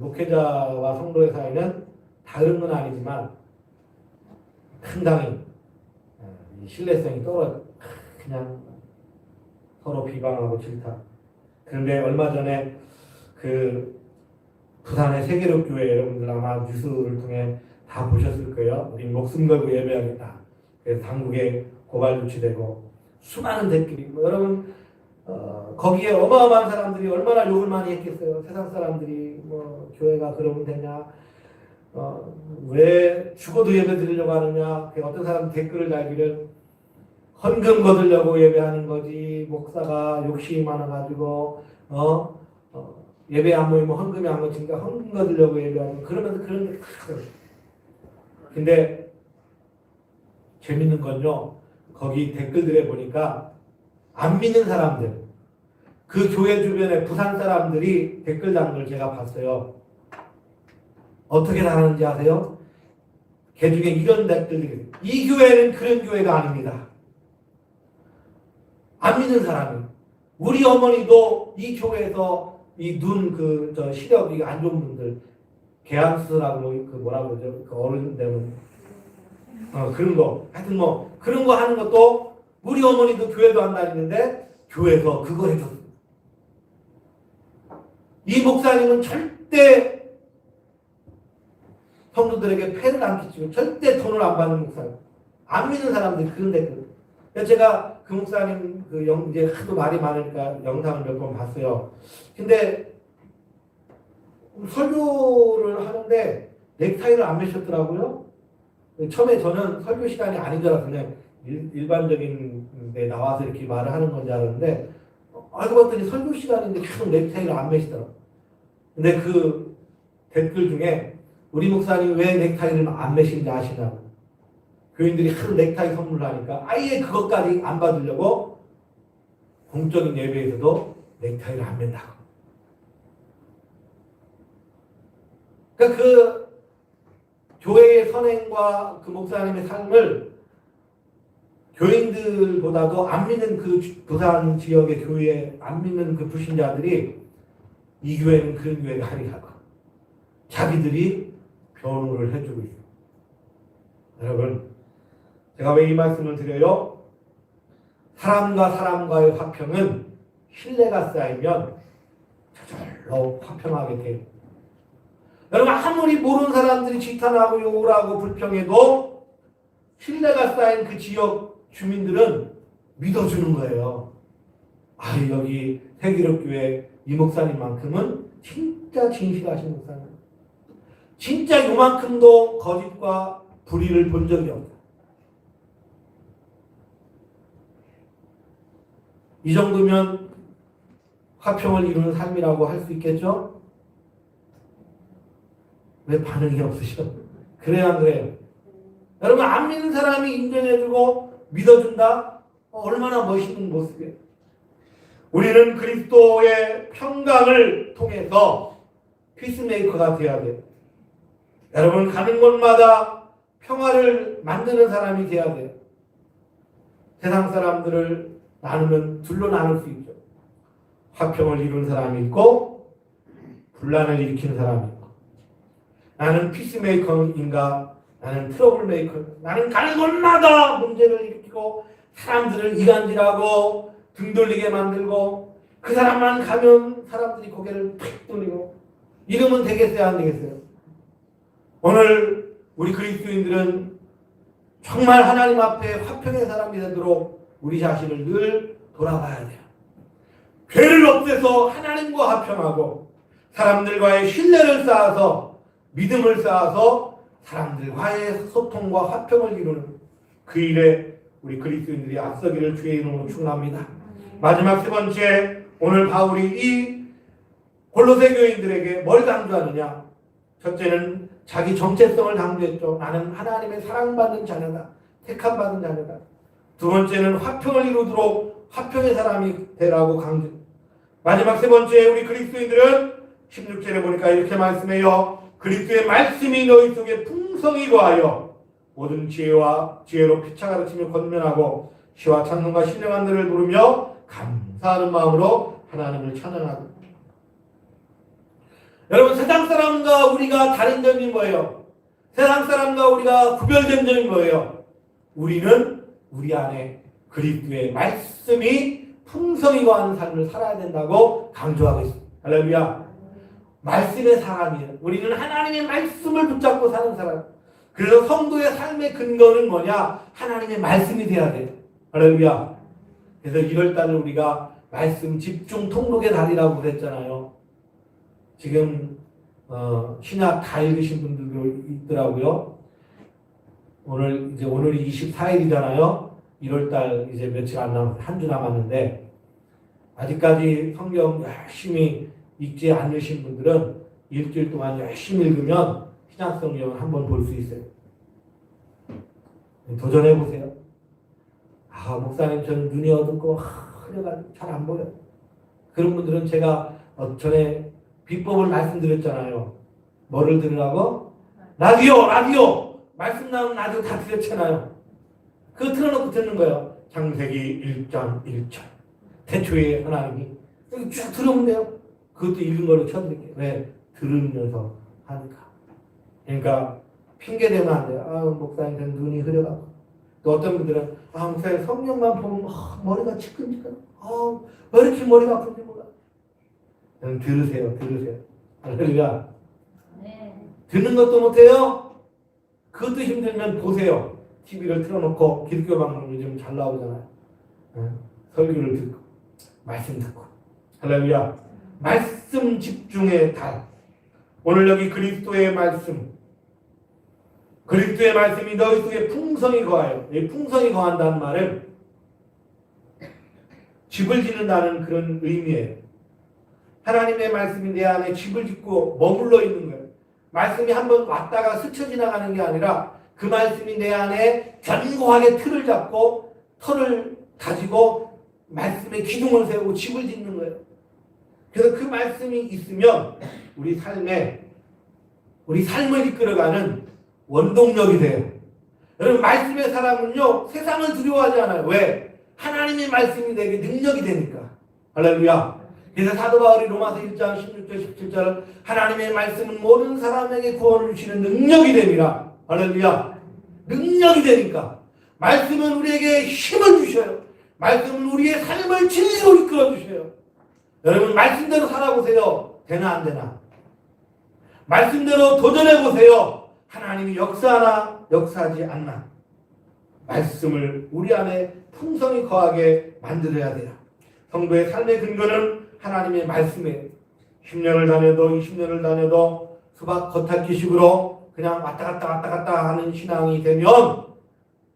목회자와 성도의 사이는 다른 건 아니지만 상당히 신뢰성이 떨어져. 그냥 서로 비방하고 질타. 그런데 얼마 전에 그 부산의 세계력교회 여러분들 아마 뉴스를 통해 다 보셨을 거예요. 우리 목숨 걸고 예배하겠다. 그래서 당국에 고발 조치되고 수많은 댓글이 여러분 거기에 어마어마한 사람들이 얼마나 욕을 많이 했겠어요. 세상 사람들이 뭐 교회가 그러면 되냐, 왜 죽어도 예배 드리려고 하느냐. 어떤 사람 댓글을 달기를 헌금 거두려고 예배하는 거지 목사가 욕심이 많아가지고 예배 안 모이면 헌금이 안 거치니까 헌금 거두려고 예배하는 그러면서 그런 게 근데 재밌는 건요, 거기 댓글들에 보니까 안 믿는 사람들, 그 교회 주변에 부산 사람들이 댓글 다는 걸 제가 봤어요. 어떻게 달하는지 아세요? 그 중에 이런 댓글들이, 이 교회는 그런 교회가 아닙니다. 안 믿는 사람이, 우리 어머니도 이 교회에서 이 시력이 안 좋은 분들, 개안수술하고 뭐라고 그러죠? 그 어른 되면 그런 거, 하여튼 뭐 그런 거 하는 것도 우리 어머니도 교회도 안 다니는데 교회에서 그거 해줬어요. 이 목사님은 절대 성도들에게 폐를 안 끼치고 절대 돈을 안 받는 목사님. 안 믿는 사람들이 그런 댓글. 제가 그 목사님 이제 하도 말이 많으니까 영상을 몇 번 봤어요. 근데 설교를 하는데 넥타이를 안 매셨더라고요. 처음에 저는 설교 시간이 아닌 줄 알았어요. 그냥 일반적인 데 나와서 이렇게 말을 하는 건지 알았는데 알고 봤더니 설교 시간인데 계속 넥타이를 안 매시더라고요. 근데 그 댓글 중에 우리 목사님 왜 넥타이를 안 매시는지 아시냐고. 교인들이 하도 넥타이 선물을 하니까 아예 그것까지 안 받으려고 공적인 예배에서도 넥타이를 안 맨다고. 그러니까 그 교회의 선행과 그 목사님의 삶을 교인들보다도 안 믿는 그 부산 지역의 교회에 안 믿는 그 불신자들이 이 교회는 그런 교회가 아니라고 자기들이 변호를 해주고 있어요. 여러분, 제가 왜 이 말씀을 드려요? 사람과 사람과의 화평은 신뢰가 쌓이면 저절로 화평하게 돼요. 여러분, 아무리 모르는 사람들이 질타하고 욕을 하고 불평해도 신뢰가 쌓인 그 지역 주민들은 믿어주는 거예요. 여기 세기록교회 이 목사님만큼은 진짜 진실하신 목사님. 진짜 요만큼도 거짓과 불의를 본 적이 없다. 이 정도면 화평을 이루는 삶이라고 할 수 있겠죠? 왜 반응이 없으셔? 그래요, 안 그래요? 여러분, 안 믿는 사람이 인정해주고 믿어준다? 얼마나 멋있는 모습이에요. 우리는 그리스도의 평강을 통해서 피스메이커가 되어야 돼요. 여러분, 가는 곳마다 평화를 만드는 사람이 되어야 돼요. 세상 사람들을 나누면 둘로 나눌 수 있죠. 화평을 이루는 사람이 있고 분란을 일으키는 사람이 있고. 나는 피스메이커인가? 나는 트러블메이커. 나는 가는 곳마다 문제를 일으키고 사람들을 이간질하고 등 돌리게 만들고 그 사람만 가면 사람들이 고개를 팍 돌리고 이러면 되겠어요, 안 되겠어요? 오늘 우리 그리스도인들은 정말 하나님 앞에 화평의 사람이 되도록 우리 자신을 늘 돌아봐야 돼요. 죄를 없애서 하나님과 화평하고 사람들과의 신뢰를 쌓아서 믿음을 쌓아서 사람들과의 소통과 화평을 이루는 그 일에 우리 그리스도인들이 앞서기를 주의 이름으로 축원합니다. 마지막 세 번째, 오늘 바울이 이 골로새 교인들에게 뭘 강조하느냐? 첫째는 자기 정체성을 강조했죠. 나는 하나님의 사랑받는 자녀다. 택함받은 자녀다. 두 번째는 화평을 이루도록 화평의 사람이 되라고 강조. 마지막 세 번째, 우리 그리스도인들은 16절에 보니까 이렇게 말씀해요. 그리스도의 말씀이 너희 속에 풍성히 거하여 모든 지혜로 피차 가르치며 권면하고 시와 찬송과 신령한 노래를 부르며 감사하는 마음으로 하나님을 찬양하고. 여러분, 세상 사람과 우리가 다른 점이 뭐예요? 세상 사람과 우리가 구별된 점이 뭐예요? 우리는 우리 안에 그리스도의 말씀이 풍성히 거하는 삶을 살아야 된다고 강조하고 있습니다. 할렐루야. 말씀의 사람이에요. 우리는 하나님의 말씀을 붙잡고 사는 사람. 그래서 성도의 삶의 근거는 뭐냐? 하나님의 말씀이 돼야 돼요. 할렐루야. 그래서 1월달을 우리가 말씀 집중 통독의 달이라고 그랬잖아요. 지금 신약 다 읽으신 분들도 있더라고요. 오늘이 24일이잖아요. 1월달 이제 며칠 안 남았, 한 주 남았는데 아직까지 성경 열심히 읽지 않으신 분들은 일주일 동안 열심히 읽으면 신약 성경을 한번 볼 수 있어요. 도전해 보세요. 아, 목사님 저는 눈이 어둡고 흐려가지고 잘 안 보여. 그런 분들은 제가 전에 비법을 말씀드렸잖아요. 뭐를 들으라고? 라디오! 말씀 나오는 라디오 다 들었잖아요. 그거 틀어놓고 듣는 거예요. 창세기 1장 1절. 태초에 하나님이. 여기 쭉 들으면 돼요. 그것도 읽은 걸로 쳐드릴게요. 왜? 들으면서 하니까. 그러니까 핑계대면 안 돼요. 아, 목사님 저는 눈이 흐려가고. 또 어떤 분들은 아, 목사님 성령만 보면 머리가 지끈지끈. 왜 이렇게 머리가 아픈지 몰라. 들으세요. 할렐루야. 네. 듣는 것도 못해요. 그것도 힘들면 보세요. TV를 틀어놓고 기독교 방송 요즘 잘 나오잖아요. 설교를 듣고 말씀 듣고. 할렐루야. 말씀 집중의 달. 오늘 여기 그리스도의 말씀이 너희 속에 풍성히 거하여. 이 풍성히 거한다는 말은 집을 짓는다는 그런 의미예요. 하나님의 말씀이 내 안에 집을 짓고 머물러 있는 거예요. 말씀이 한번 왔다가 스쳐 지나가는 게 아니라 그 말씀이 내 안에 견고하게 틀을 잡고 털을 가지고 말씀의 기둥을 세우고 집을 짓는 거예요. 그래서 그 말씀이 있으면 우리 삶을 이끌어가는 원동력이 돼요. 여러분, 말씀의 사람은요, 세상을 두려워하지 않아요. 왜? 하나님의 말씀이 내게 능력이 되니까. 할렐루야. 그래서 사도 바울이 로마서 1장 16절 17절은 하나님의 말씀은 모든 사람에게 구원을 주시는 능력이 됩니다. 할렐루야. 능력이 되니까. 말씀은 우리에게 힘을 주셔요. 말씀은 우리의 삶을 진리로 이끌어 주셔요. 여러분, 말씀대로 살아보세요. 되나 안 되나? 말씀대로 도전해보세요. 하나님이 역사하나 역사하지 않나? 말씀을 우리 안에 풍성히 거하게 만들어야 돼요. 성도의 삶의 근거는 하나님의 말씀에 10년을 다녀도 20년을 다녀도 수박 겉핥기식으로 그냥 왔다 갔다 하는 신앙이 되면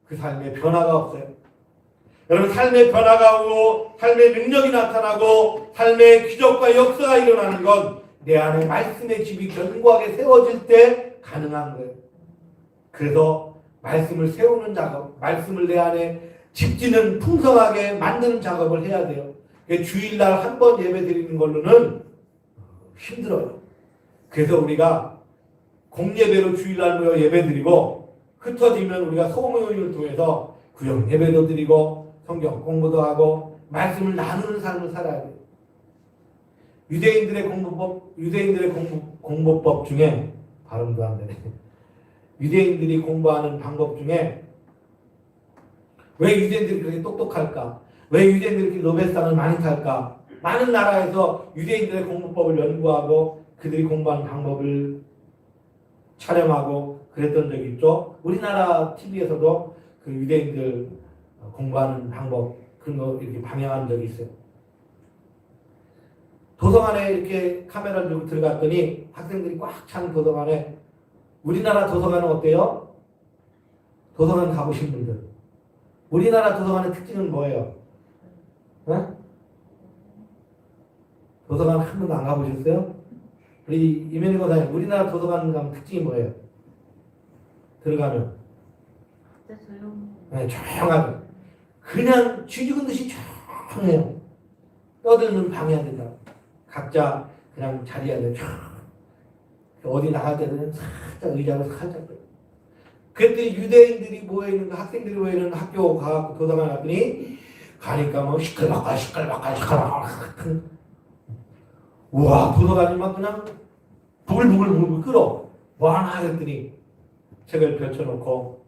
그 삶에 변화가 없어요. 여러분, 삶의 변화가 오고 삶의 능력이 나타나고 삶의 기적과 역사가 일어나는 건 내 안에 말씀의 집이 견고하게 세워질 때 가능한 거예요. 그래서 말씀을 세우는 작업, 말씀을 내 안에 집지는 풍성하게 만드는 작업을 해야 돼요. 주일날 한 번 예배 드리는 걸로는 힘들어요. 그래서 우리가 공예배로 주일날 모여 예배 드리고 흩어지면 우리가 소모임을 통해서 구역 예배도 드리고 성경 공부도 하고 말씀을 나누는 삶을 살아야 돼요. 유대인들의 공부법 중에 발음도 안 되네. 유대인들이 공부하는 방법 중에 왜 유대인들이 그렇게 똑똑할까? 왜 유대인들이 이렇게 노벨상을 많이 탈까? 많은 나라에서 유대인들의 공부법을 연구하고 그들이 공부하는 방법을 촬영하고 그랬던 적이 있죠. 우리나라 TV에서도 그 유대인들 공부하는 방법 그런 거 이렇게 방영한 적이 있어요. 도서관에 이렇게 카메라를 들고 들어갔더니 학생들이 꽉 찬 도서관에 우리나라 도서관은 어때요? 도서관 가보신 분들 우리나라 도서관의 특징은 뭐예요? 네? 도서관 한 번도 안 가보셨어요? 우리 이면희 권사님 우리나라 도서관 가면 특징이 뭐예요? 들어가면 네, 조용하게 그냥 쥐 죽은 듯이 조용해요. 떠드는 방이 안 된다. 각자 그냥 자리에 앉아 어디 나갈 때는 살짝 의자로 살짝 그랬더니 유대인들이 모여있는 학생들이 모여있는 학교 가고 도서관 갔더니 가니까 뭐 시끌벅가 우와 도서관이 막 그냥 부글부글 끓어 뭐 하나 했더니 책을 펼쳐놓고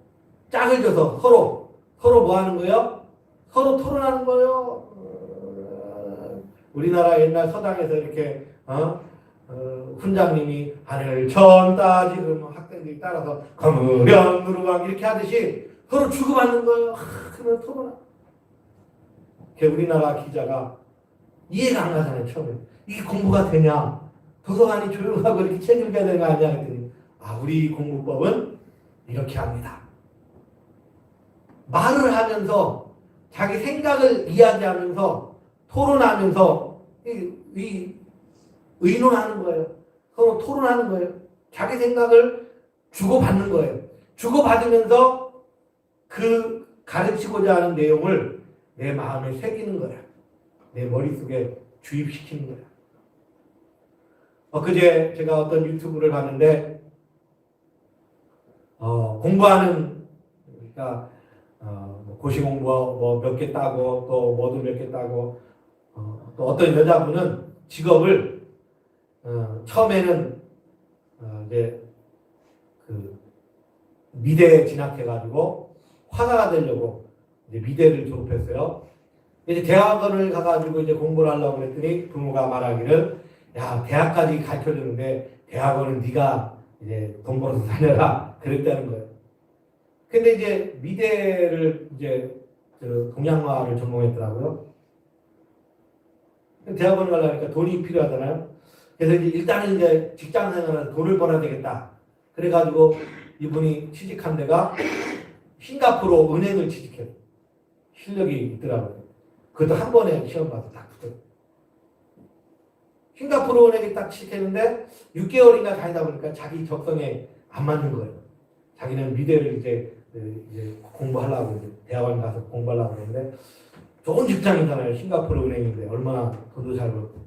짝을 져서 서로 뭐 하는 거예요? 서로 토론하는 거예요. 우리나라 옛날 서당에서 이렇게 훈장님이 하늘 천 따지 그러면 학생들이 따라서 거무련 누르광 이렇게 하듯이 서로 주고받는 거예요. 그러면 토론하. 우리나라 기자가 이해가 안 가잖아요. 처음에 이게 공부가 되냐? 도서관이 조용하고 이렇게 책 읽어야 되는 거 아니야? 그랬더니 우리 공부법은 이렇게 합니다. 말을 하면서 자기 생각을 이야기하면서 토론하면서 의논하는 거예요. 서로 토론하는 거예요. 자기 생각을 주고받는 거예요. 주고받으면서 그 가르치고자 하는 내용을 내 마음에 새기는 거예요. 내 머릿속에 주입시키는 거예요. 엊그제 제가 어떤 유튜브를 봤는데 공부하는 그러니까 고시 공부 뭐 몇 개 따고 또 뭐도 몇 개 따고 또 어떤 여자분은 직업을 처음에는 이제 그 미대에 진학해가지고 화가가 되려고 이제 미대를 졸업했어요. 이제 대학원을 가가지고 이제 공부를 하려고 그랬더니 부모가 말하기를 야 대학까지 가르쳐주는데 대학원은 네가 이제 돈 벌어서 다녀라 그랬다는 거예요. 근데 이제 미대를 이제 동양화를 전공했더라고요. 대학원 가려니까 돈이 필요하잖아요. 그래서 이제 일단은 이제 직장 생활은 돈을 벌어야 되겠다. 그래가지고 이분이 취직한 데가 싱가포르 은행을 취직해요. 실력이 있더라고요. 그것도 한 번에 시험 봐서 딱 붙어요. 싱가포르 은행에 딱 취직했는데 6개월인가 다니다 보니까 자기 적성에 안 맞는 거예요. 자기는 미대를 이제 공부하려고 이제 대학원 가서 공부하려고 그러는데 좋은 직장이잖아요. 싱가포르 은행인데 얼마나 돈도 잘 벌고.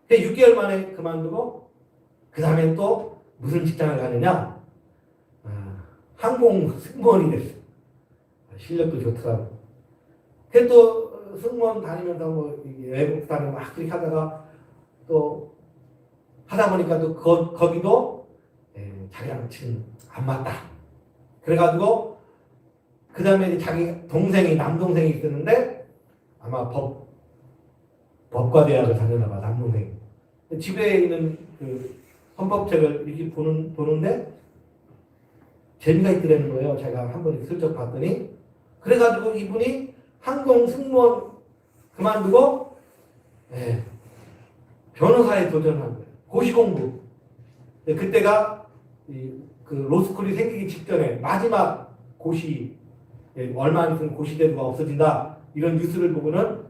6개월 만에 그만두고 그 다음에 또 무슨 직장을 가느냐? 항공 승무원이 됐어요. 실력도 좋더라고요. 그래도 승무원 다니면서 뭐 외국 다니고 막 그렇게 하다가 또 하다 보니까 또 거기도 자기랑 지금 안 맞다. 그래가지고 그 다음에 자기 남동생이 있었는데 아마 법과 대학을 다녔나 봐, 남동생이. 집에 있는 그 헌법책을 이렇게 보는데 재미가 있더라는 거예요. 제가 한 번 슬쩍 봤더니. 그래가지고 이분이 항공 승무원 그만두고 변호사에 도전한 거예요. 고시공부. 그때가 그 로스쿨이 생기기 직전에 마지막 고시, 얼마 안 있으면 고시대도가 없어진다. 이런 뉴스를 보고는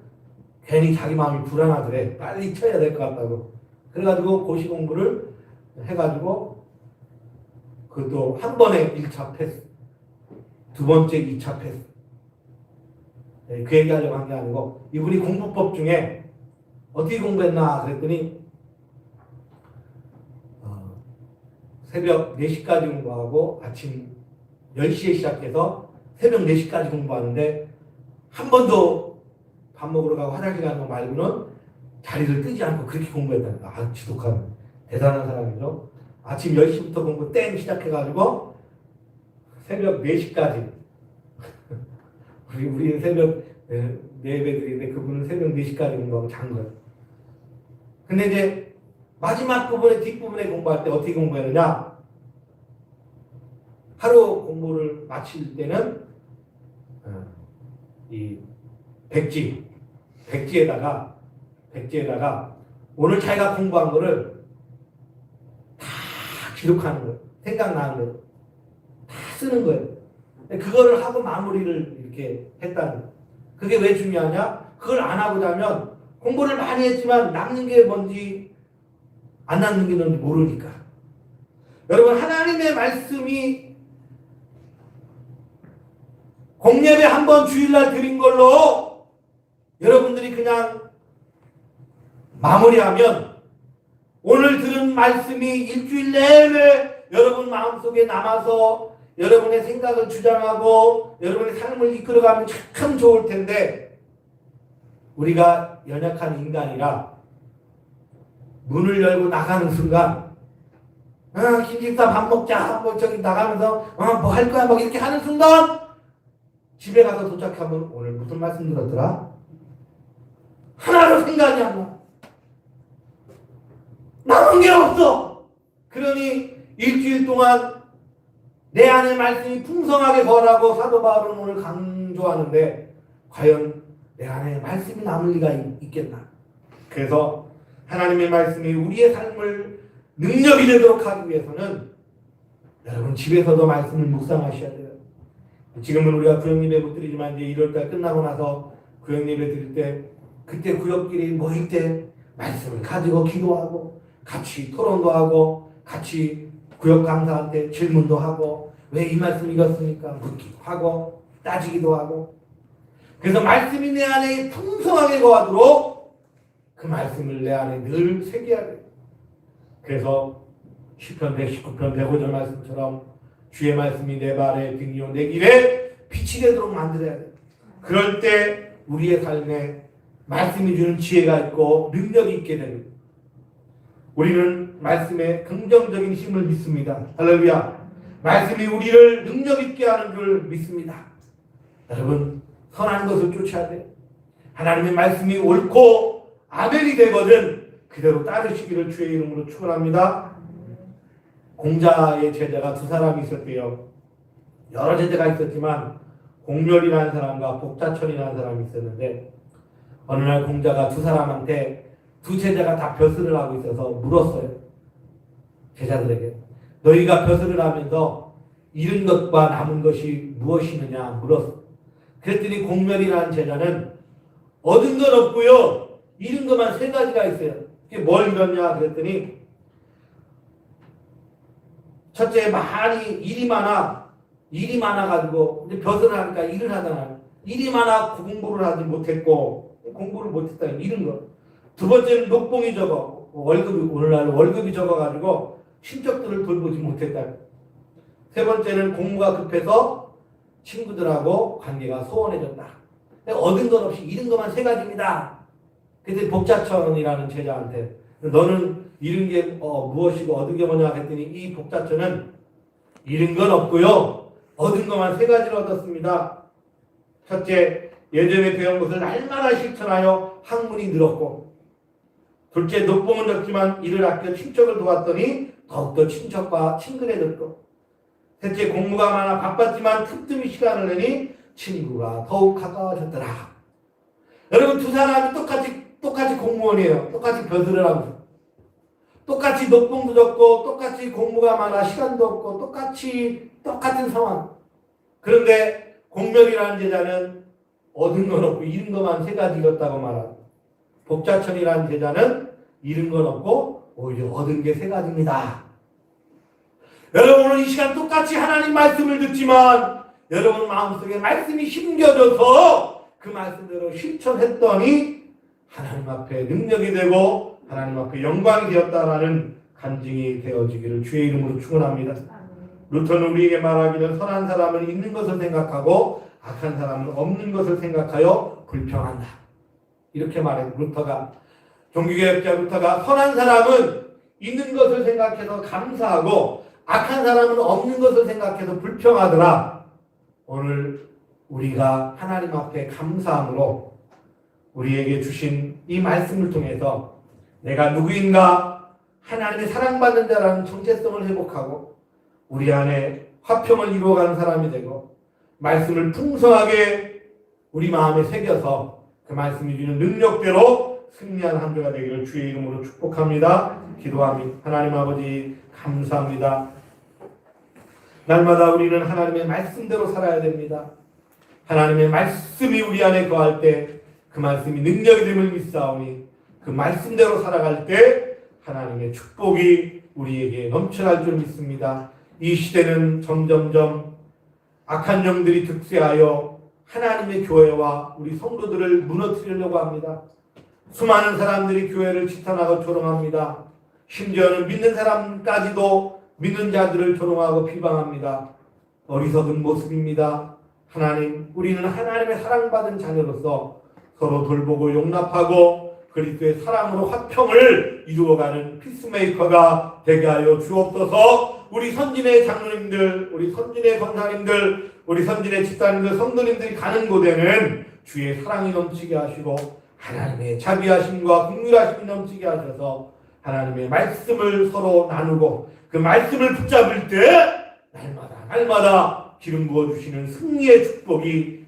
괜히 자기 마음이 불안하더래. 빨리 쳐야 될 것 같다고. 그래가지고 고시 공부를 해가지고 그것도 한 번에 1차 패스, 두 번째 2차 패스. 그 얘기하려고 한 게 아니고 이분이 공부법 중에 어떻게 공부했나 그랬더니 새벽 4시까지 공부하고 아침 10시에 시작해서 새벽 4시까지 공부하는데 한 번도 밥 먹으러 가고 화장실 가는 거 말고는 자리를 뜨지 않고 그렇게 공부했다니까. 지독한 대단한 사람이죠. 아침 10시부터 공부 땡 시작해가지고 새벽 4시까지 우리 새벽 4배들인데 그분은 새벽 4시까지 공부하고 잔 거예요. 근데 이제 마지막 부분에 뒷부분에 공부할 때 어떻게 공부했느냐? 하루 공부를 마칠 때는 이 백지에다가 오늘 자기가 공부한 거를 다 기록하는 거예요. 생각나는 거예요. 다 쓰는 거예요. 그거를 하고 마무리를 이렇게 했다는 거예요. 그게 왜 중요하냐? 그걸 안 하고 자면 공부를 많이 했지만 남는 게 뭔지 안 남는 게 뭔지 모르니까. 여러분, 하나님의 말씀이 공예배 한번 주일날 드린 걸로 여러분들이 그냥 마무리하면 오늘 들은 말씀이 일주일 내내 여러분 마음속에 남아서 여러분의 생각을 주장하고 여러분의 삶을 이끌어가면 참 좋을 텐데, 우리가 연약한 인간이라 문을 열고 나가는 순간 김집사 밥 먹자 뭐 저기 나가면서 뭐 할 거야 막 이렇게 하는 순간 집에 가서 도착하면 오늘 무슨 말씀 들었더라? 하나도 생각이 안 나. 남은 게 없어. 그러니 일주일 동안 내 안에 말씀이 풍성하게 거하라고 사도 바울은 오늘 강조하는데 과연 내 안에 말씀이 남을 리가 있겠나? 그래서 하나님의 말씀이 우리의 삶을 능력이 되도록 하기 위해서는 여러분 집에서도 말씀을 묵상하셔야 돼요. 지금은 우리가 구역예배 못 드리지만 이제 1월달 끝나고 나서 구역예배 드릴 때 그때 구역끼리 모일 때 말씀을 가지고 기도하고 같이 토론도 하고 같이 구역 강사한테 질문도 하고 왜 이 말씀 읽었습니까? 묻기도 하고 따지기도 하고, 그래서 말씀이 내 안에 풍성하게 거하도록 그 말씀을 내 안에 늘 새겨야 돼요. 그래서 시편 119편 105절 말씀처럼 주의 말씀이 내 발에 등이요 내 길에 빛이 되도록 만들어야 돼요. 그럴 때 우리의 삶에 말씀이 주는 지혜가 있고 능력이 있게 됩니다. 우리는 말씀에 긍정적인 힘을 믿습니다. 할렐루야. 말씀이 우리를 능력 있게 하는 줄 믿습니다. 여러분, 선한 것을 쫓아야 돼요. 하나님의 말씀이 옳고 아멘이 되거든 그대로 따르시기를 주의 이름으로 축원합니다. 공자의 제자가 2사람이 있었대요. 여러 제자가 있었지만 공렬이라는 사람과 복자천이라는 사람이 있었는데, 어느 날 공자가 2사람한테 2 제자가 다 벼슬을 하고 있어서 물었어요. 제자들에게 너희가 벼슬을 하면서 잃은 것과 남은 것이 무엇이느냐 물었어. 그랬더니 공렬이라는 제자는 얻은 건 없고요 잃은 것만 3가지가 있어요. 그게 뭘 잃었냐 그랬더니, 첫째 일이 많아가지고 이제 벼슬을 하니까 일을 하잖아요. 일이 많아 공부를 하지 못했고, 공부를 못했다 잃은 거. 2번째는 녹봉이 적어, 오늘날 월급이 적어가지고 친척들을 돌보지 못했다. 3번째는 공부가 급해서 친구들하고 관계가 소원해졌다. 얻은 건 없이 잃은 것만 3가지입니다. 그때 복자천이라는 제자한테 너는 잃은 게 무엇이고 얻은 게 뭐냐 했더니, 이 복자천은 잃은 건 없고요 얻은 것만 3가지를 얻었습니다. 첫째, 예전에 배운 것을 날마다 실천하여 학문이 늘었고, 둘째, 녹봉은 적지만 이를 아껴 친척을 도왔더니 더욱더 친척과 친근해졌고, 셋째, 공부가 많아 바빴지만 틈틈이 시간을 내니 친구가 더욱 가까워졌더라. 여러분, 2사람이 똑같이 공무원이에요. 똑같이 벼슬을 하고 똑같이 녹봉도 적고 똑같이 공부가 많아 시간도 없고 똑같은 상황. 그런데 공렬이라는 제자는 얻은 건 없고 잃은 것만 3가지 잃었다고 말하고, 복자천이라는 제자는 잃은 건 없고 오히려 얻은 게 3가지입니다. 여러분은 이 시간 똑같이 하나님 말씀을 듣지만 여러분 마음속에 말씀이 심겨져서 그 말씀대로 실천했더니 하나님 앞에 능력이 되고 하나님 앞에 영광이 되었다라는 간증이 되어지기를 주의 이름으로 축원합니다. 루터는 우리에게 말하기를 선한 사람은 있는 것을 생각하고 악한 사람은 없는 것을 생각하여 불평한다. 이렇게 말해요. 루터가, 종교개혁자 루터가 선한 사람은 있는 것을 생각해서 감사하고 악한 사람은 없는 것을 생각해서 불평하더라. 오늘 우리가 하나님 앞에 감사함으로 우리에게 주신 이 말씀을 통해서 내가 누구인가 하나님의 사랑받는 자라는 정체성을 회복하고 우리 안에 화평을 이루어가는 사람이 되고 말씀을 풍성하게 우리 마음에 새겨서 그 말씀이 주는 능력대로 승리하는 한 주가 되기를 주의 이름으로 축복합니다. 기도합니다. 하나님 아버지 감사합니다. 날마다 우리는 하나님의 말씀대로 살아야 됩니다. 하나님의 말씀이 우리 안에 거할 때 그 말씀이 능력이 됨을 믿사오니 그 말씀대로 살아갈 때 하나님의 축복이 우리에게 넘쳐날 줄 믿습니다. 이 시대는 점점점 악한 영들이 득세하여 하나님의 교회와 우리 성도들을 무너뜨리려고 합니다. 수많은 사람들이 교회를 지탄하고 조롱합니다. 심지어는 믿는 사람까지도 믿는 자들을 조롱하고 비방합니다. 어리석은 모습입니다. 하나님, 우리는 하나님의 사랑받은 자녀로서 서로 돌보고 용납하고 그리스도의 사랑으로 화평을 이루어가는 피스메이커가 되게 하여 주옵소서. 우리 선진의 장로님들, 우리 선진의 권사님들, 우리 선진의 집사님들, 성도님들이 가는 곳에는 주의 사랑이 넘치게 하시고 하나님의 자비하심과 긍휼하심이 넘치게 하셔서 하나님의 말씀을 서로 나누고 그 말씀을 붙잡을 때 날마다 기름 부어주시는 승리의 축복이